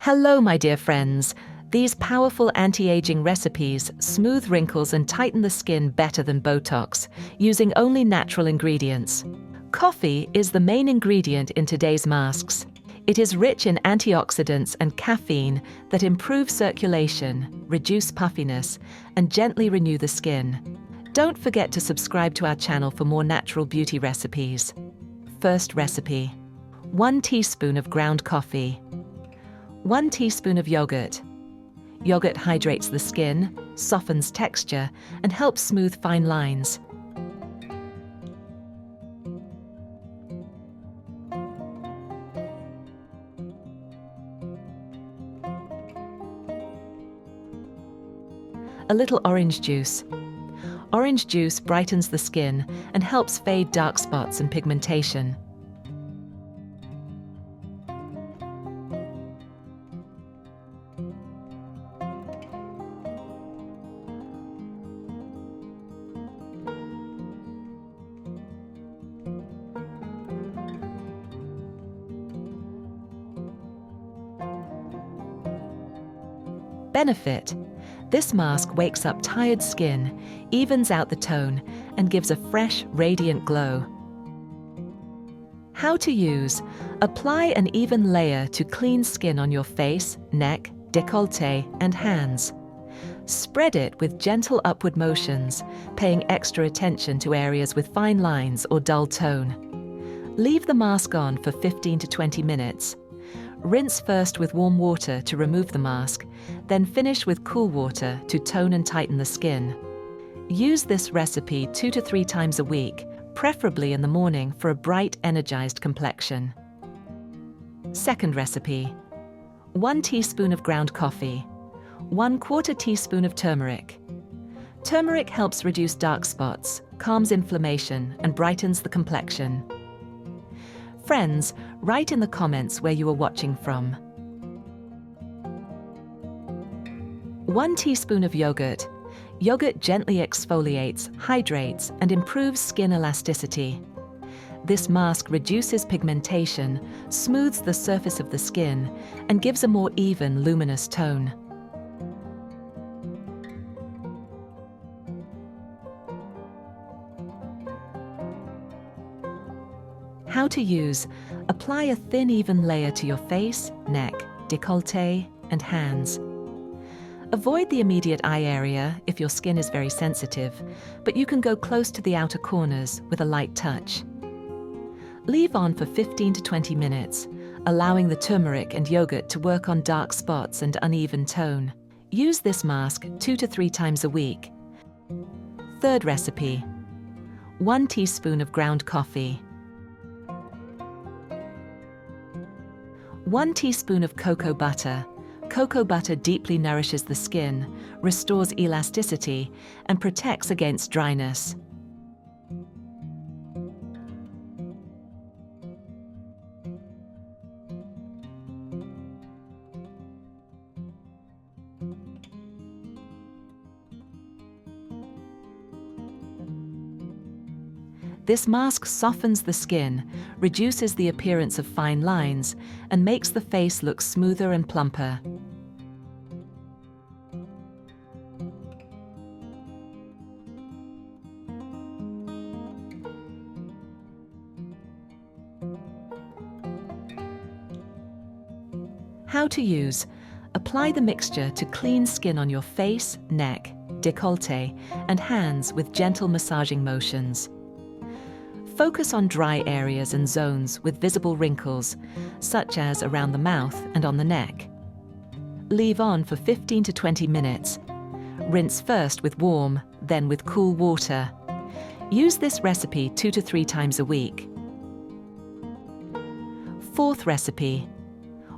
Hello, my dear friends. These powerful anti-aging recipes smooth wrinkles and tighten the skin better than Botox, using only natural ingredients. Coffee is the main ingredient in today's masks. It is rich in antioxidants and caffeine that improve circulation, reduce puffiness, and gently renew the skin. Don't forget to subscribe to our channel for more natural beauty recipes. First recipe: 1 teaspoon of ground coffee. 1 teaspoon of yogurt. Yogurt hydrates the skin, softens texture, and helps smooth fine lines. A little orange juice. Orange juice brightens the skin and helps fade dark spots and pigmentation. Benefit: this mask wakes up tired skin, evens out the tone, and gives a fresh, radiant glow. How to use: apply an even layer to clean skin on your face, neck, décolleté, and hands. Spread it with gentle upward motions, paying extra attention to areas with fine lines or dull tone. Leave the mask on for 15 to 20 minutes. Rinse first with warm water to remove the mask, then finish with cool water to tone and tighten the skin. Use this recipe 2 to 3 times a week, preferably in the morning for a bright, energized complexion. Second recipe: 1 teaspoon of ground coffee. 1/4 teaspoon of turmeric. Turmeric helps reduce dark spots, calms inflammation, and brightens the complexion. Friends, write in the comments where you are watching from. 1 teaspoon of yogurt. Yogurt gently exfoliates, hydrates, and improves skin elasticity. This mask reduces pigmentation, smooths the surface of the skin, and gives a more even, luminous tone. How to use: apply a thin, even layer to your face, neck, décolleté, and hands. Avoid the immediate eye area if your skin is very sensitive, but you can go close to the outer corners with a light touch. Leave on for 15 to 20 minutes, allowing the turmeric and yogurt to work on dark spots and uneven tone. Use this mask 2 to 3 times a week. Third recipe: 1 teaspoon of ground coffee. 1 teaspoon of cocoa butter. Cocoa butter deeply nourishes the skin, restores elasticity, and protects against dryness. This mask softens the skin, reduces the appearance of fine lines, and makes the face look smoother and plumper. How to use: apply the mixture to clean skin on your face, neck, décolleté, and hands with gentle massaging motions. Focus on dry areas and zones with visible wrinkles, such as around the mouth and on the neck. Leave on for 15 to 20 minutes. Rinse first with warm, then with cool water. Use this recipe 2 to 3 times a week. Fourth recipe: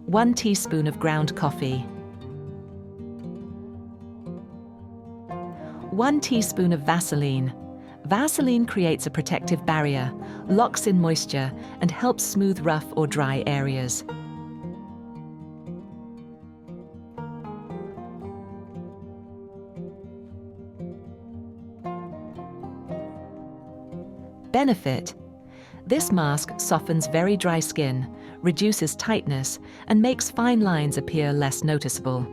1 teaspoon of ground coffee. 1 teaspoon of Vaseline. Vaseline creates a protective barrier, locks in moisture, and helps smooth rough or dry areas. Benefit: This mask softens very dry skin, reduces tightness, and makes fine lines appear less noticeable.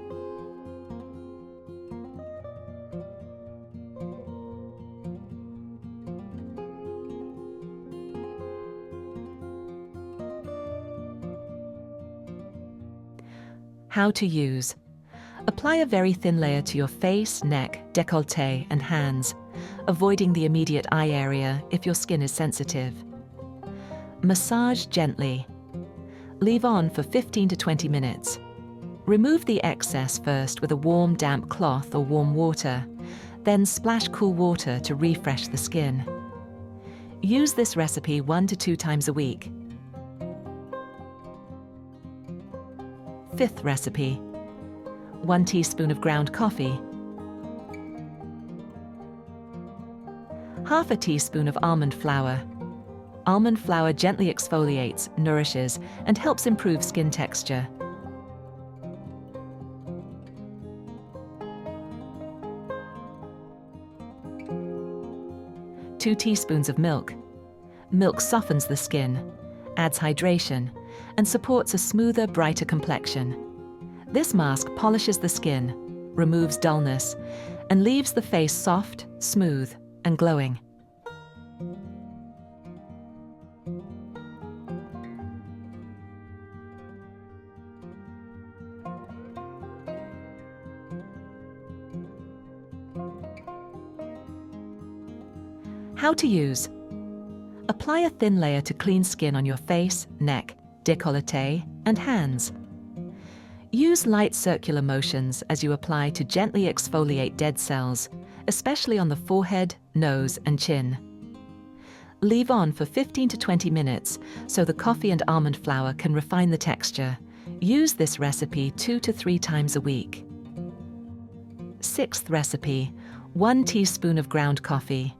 How to use. Apply a very thin layer to your face, neck, décolleté, and hands, avoiding the immediate eye area if your skin is sensitive. Massage gently. Leave on for 15 to 20 minutes. Remove the excess first with a warm, damp cloth or warm water, then splash cool water to refresh the skin. Use this recipe 1 to 2 times a week. Fifth recipe. 1 teaspoon of ground coffee. Half a teaspoon of almond flour. Almond flour gently exfoliates, nourishes, and helps improve skin texture. Two teaspoons of milk. Milk softens the skin, adds hydration, and supports a smoother, brighter complexion. This mask polishes the skin, removes dullness, and leaves the face soft, smooth, and glowing. How to use. Apply a thin layer to clean skin on your face, neck, décolleté, and hands. Use light circular motions as you apply to gently exfoliate dead cells, especially on the forehead, nose, and chin. Leave on for 15 to 20 minutes so the coffee and almond flour can refine the texture. Use this recipe 2 to 3 times a week. Sixth recipe, 1 teaspoon of ground coffee.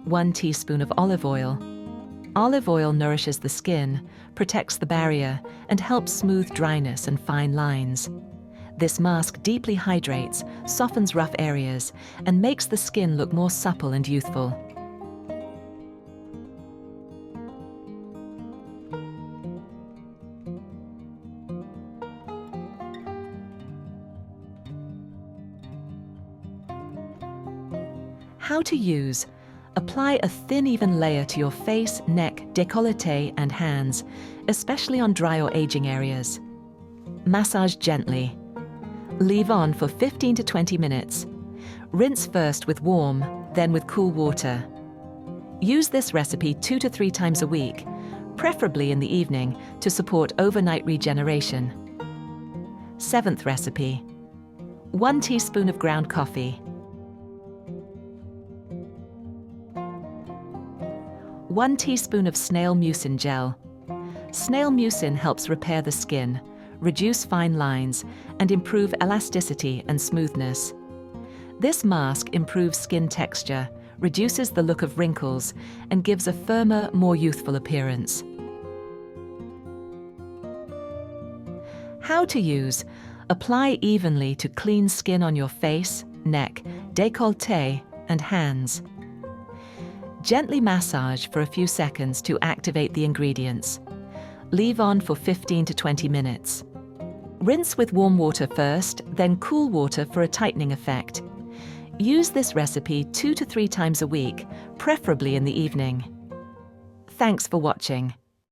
1 teaspoon of olive oil. Olive oil nourishes the skin, protects the barrier, and helps smooth dryness and fine lines. This mask deeply hydrates, softens rough areas, and makes the skin look more supple and youthful. How to use. Apply a thin, even layer to your face, neck, décolleté, and hands, especially on dry or aging areas. Massage gently. Leave on for 15 to 20 minutes. Rinse first with warm, then with cool water. Use this recipe 2 to 3 times a week, preferably in the evening, to support overnight regeneration. Seventh recipe. 1 teaspoon of ground coffee. 1 teaspoon of Snail mucin gel. Snail mucin helps repair the skin, reduce fine lines, and improve elasticity and smoothness. This mask improves skin texture, reduces the look of wrinkles, and gives a firmer, more youthful appearance. How to use. Apply evenly to clean skin on your face, neck, décolleté, and hands. Gently massage for a few seconds to activate the ingredients. Leave on for 15 to 20 minutes. Rinse with warm water first, then cool water for a tightening effect. Use this recipe 2 to 3 times a week, preferably in the evening. Thanks for watching.